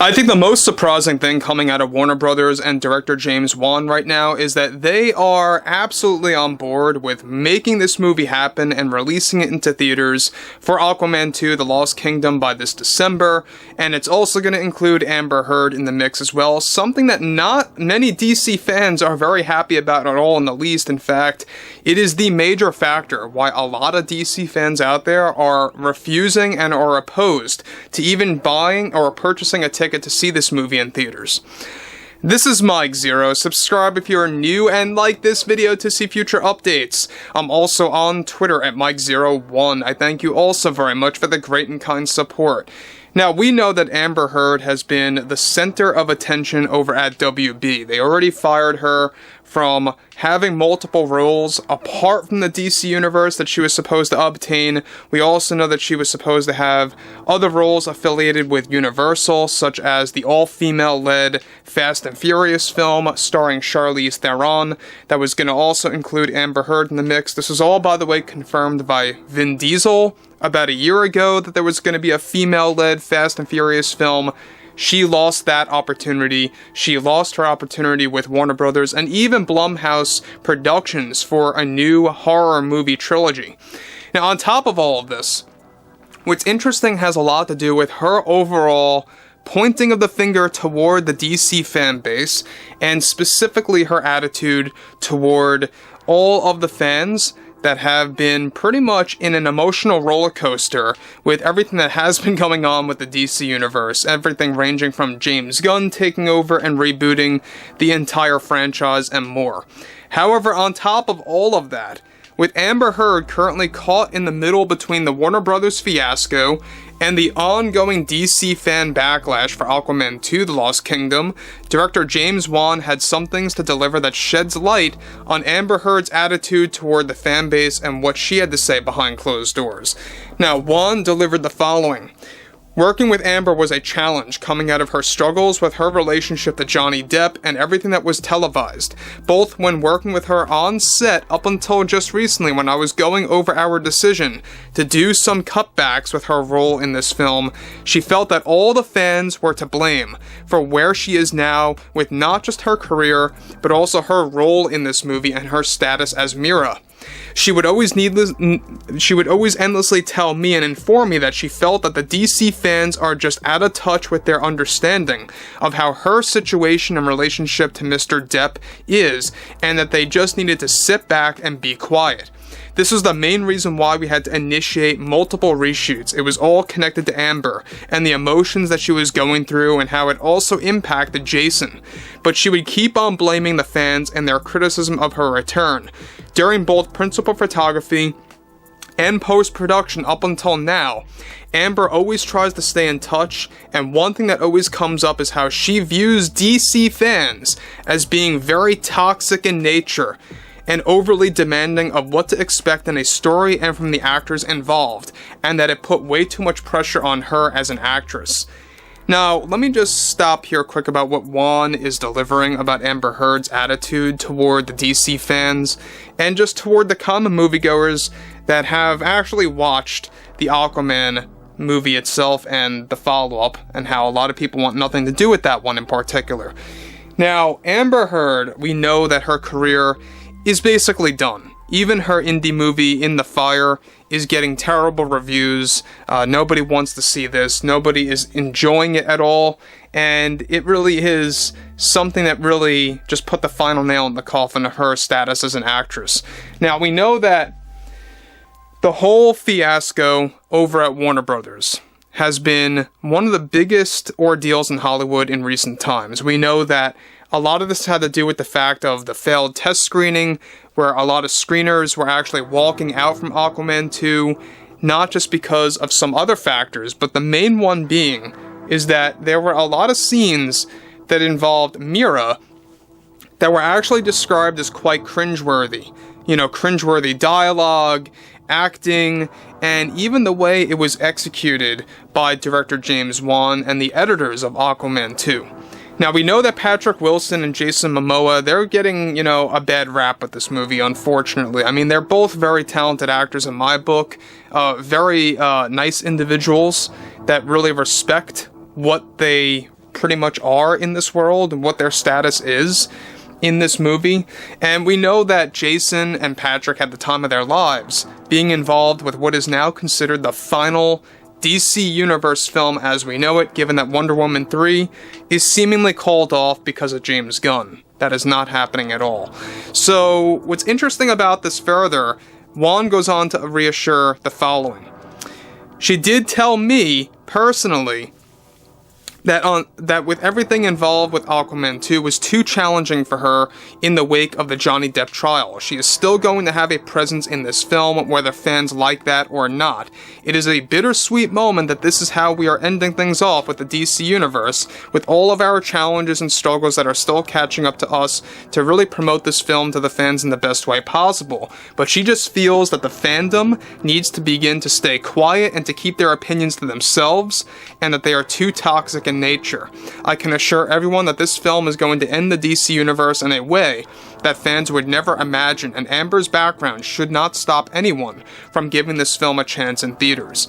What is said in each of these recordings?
I think the most surprising thing coming out of Warner Brothers and director James Wan right now is that they are absolutely on board with making this movie happen and releasing it into theaters for Aquaman 2: The Lost Kingdom by this December, and it's also going to include Amber Heard in the mix as well, something that not many DC fans are very happy about at all in the least. In fact, it is the major factor why a lot of DC fans out there are refusing and are opposed to even buying or purchasing a ticket to see this movie in theaters. This is Mike Zero. Subscribe if you're new and like this video to see future updates. I'm also on Twitter at Mike01. I thank you also very much for the great and kind support. Now, we know that Amber Heard has been the center of attention over at WB. They already fired her from having multiple roles apart from the DC universe that she was supposed to obtain. We also know that she was supposed to have other roles affiliated with Universal, such as the all-female-led Fast and Furious film starring Charlize Theron that was going to also include Amber Heard in the mix. This was all, by the way, confirmed by Vin Diesel about a year ago that there was going to be a female-led Fast and Furious film. She lost that opportunity. She lost her opportunity with Warner Brothers and even Blumhouse Productions for a new horror movie trilogy. Now, on top of all of this, what's interesting has a lot to do with her overall pointing of the finger toward the DC fan base, and specifically her attitude toward all of the fans that have been pretty much in an emotional roller coaster with everything that has been going on with the DC universe. Everything ranging from James Gunn taking over and rebooting the entire franchise and more. However, on top of all of that, with Amber Heard currently caught in the middle between the Warner Brothers fiasco and the ongoing DC fan backlash for Aquaman 2: The Lost Kingdom, director James Wan had some things to deliver that sheds light on Amber Heard's attitude toward the fan base and what she had to say behind closed doors. Now, Wan delivered the following. Working with Amber was a challenge coming out of her struggles with her relationship to Johnny Depp and everything that was televised, both when working with her on set up until just recently when I was going over our decision to do some cutbacks with her role in this film. She felt that all the fans were to blame for where she is now with not just her career, but also her role in this movie and her status as Mera. She would always endlessly tell me and inform me that she felt that the DC fans are just out of touch with their understanding of how her situation and relationship to Mr. Depp is, and that they just needed to sit back and be quiet. This was the main reason why we had to initiate multiple reshoots. It was all connected to Amber and the emotions that she was going through and how it also impacted Jason. But she would keep on blaming the fans and their criticism of her return. During both principal photography and post-production up until now, Amber always tries to stay in touch, and one thing that always comes up is how she views DC fans as being very toxic in nature and overly demanding of what to expect in a story and from the actors involved, and that it put way too much pressure on her as an actress. Now, let me just stop here quick about what Wan is delivering about Amber Heard's attitude toward the DC fans, and just toward the common moviegoers that have actually watched the Aquaman movie itself and the follow-up, and how a lot of people want nothing to do with that one in particular. Now, Amber Heard, we know that her career is basically done. Even her indie movie, In the Fire, is getting terrible reviews. Nobody wants to see this. Nobody is enjoying it at all. And it really is something that really just put the final nail in the coffin of her status as an actress. Now, we know that the whole fiasco over at Warner Brothers has been one of the biggest ordeals in Hollywood in recent times. We know that a lot of this had to do with the fact of the failed test screening, where a lot of screeners were actually walking out from Aquaman 2, not just because of some other factors, but the main one being is that there were a lot of scenes that involved Mera that were actually described as quite cringeworthy. You know, cringeworthy dialogue, acting, and even the way it was executed by director James Wan and the editors of Aquaman 2. Now, we know that Patrick Wilson and Jason Momoa, they're getting, a bad rap with this movie, unfortunately. I mean, they're both very talented actors in my book, very nice individuals that really respect what they pretty much are in this world and what their status is in this movie. And we know that Jason and Patrick had the time of their lives being involved with what is now considered the final DC Universe film as we know it, given that Wonder Woman 3 is seemingly called off because of James Gunn. That is not happening at all. So, what's interesting about this further, Wan goes on to reassure the following. She did tell me, personally, that with everything involved with Aquaman 2 was too challenging for her in the wake of the Johnny Depp trial. She is still going to have a presence in this film, whether fans like that or not. It is a bittersweet moment that this is how we are ending things off with the DC Universe, with all of our challenges and struggles that are still catching up to us to really promote this film to the fans in the best way possible. But she just feels that the fandom needs to begin to stay quiet and to keep their opinions to themselves, and that they are too toxic in nature. I can assure everyone that this film is going to end the DC Universe in a way that fans would never imagine, and Amber's background should not stop anyone from giving this film a chance in theaters.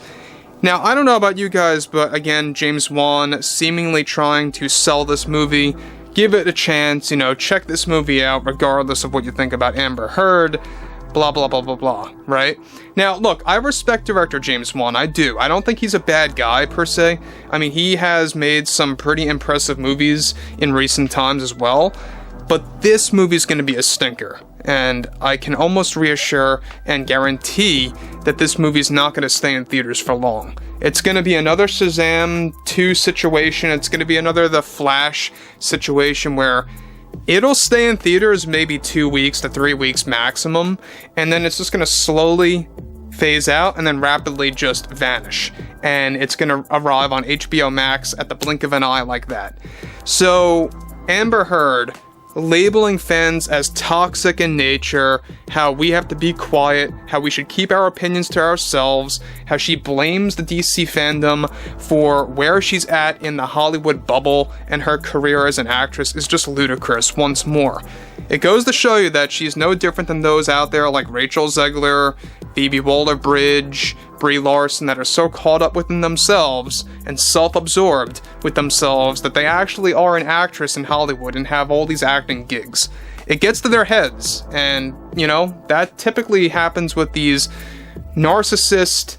Now, I don't know about you guys, but again, James Wan seemingly trying to sell this movie. Give it a chance, check this movie out regardless of what you think about Amber Heard. Blah, blah, blah, blah, blah, right? Now, look, I respect director James Wan, I do. I don't think he's a bad guy, per se. I mean, he has made some pretty impressive movies in recent times as well, but this movie's gonna be a stinker, and I can almost reassure and guarantee that this movie's not gonna stay in theaters for long. It's gonna be another Shazam 2 situation, it's gonna be another The Flash situation where it'll stay in theaters maybe 2 weeks to 3 weeks maximum, and then it's just gonna slowly phase out and then rapidly just vanish. And it's gonna arrive on HBO Max at the blink of an eye like that. So, Amber Heard labeling fans as toxic in nature, how we have to be quiet, how we should keep our opinions to ourselves, how she blames the DC fandom for where she's at in the Hollywood bubble and her career as an actress is just ludicrous once more. It goes to show you that she's no different than those out there like Rachel Zegler, Phoebe Waller-Bridge, BRIE LARSON that are so caught up within themselves and self-absorbed with themselves that they actually are an actress in Hollywood and have all these acting gigs. It gets to their heads, and, that typically happens with these narcissist,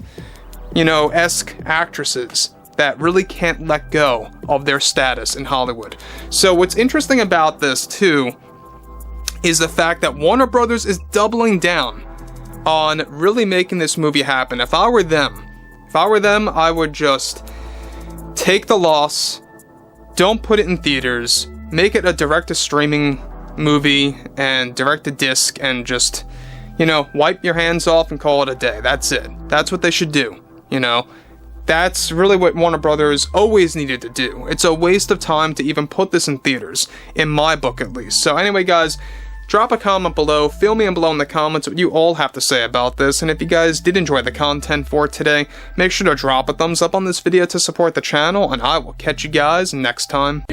esque actresses that really can't let go of their status in Hollywood. So what's interesting about this, too, is the fact that Warner Brothers is doubling down on really making this movie happen. If I were them, I would just take the loss, don't put it in theaters, make it a direct-to-streaming movie and direct-to-disc, and just, wipe your hands off and call it a day. That's it. That's what they should do, That's really what Warner Brothers always needed to do. It's a waste of time to even put this in theaters, in my book at least. So anyway, guys, drop a comment below, fill me in below in the comments what you all have to say about this, and if you guys did enjoy the content for today, make sure to drop a thumbs up on this video to support the channel, and I will catch you guys next time.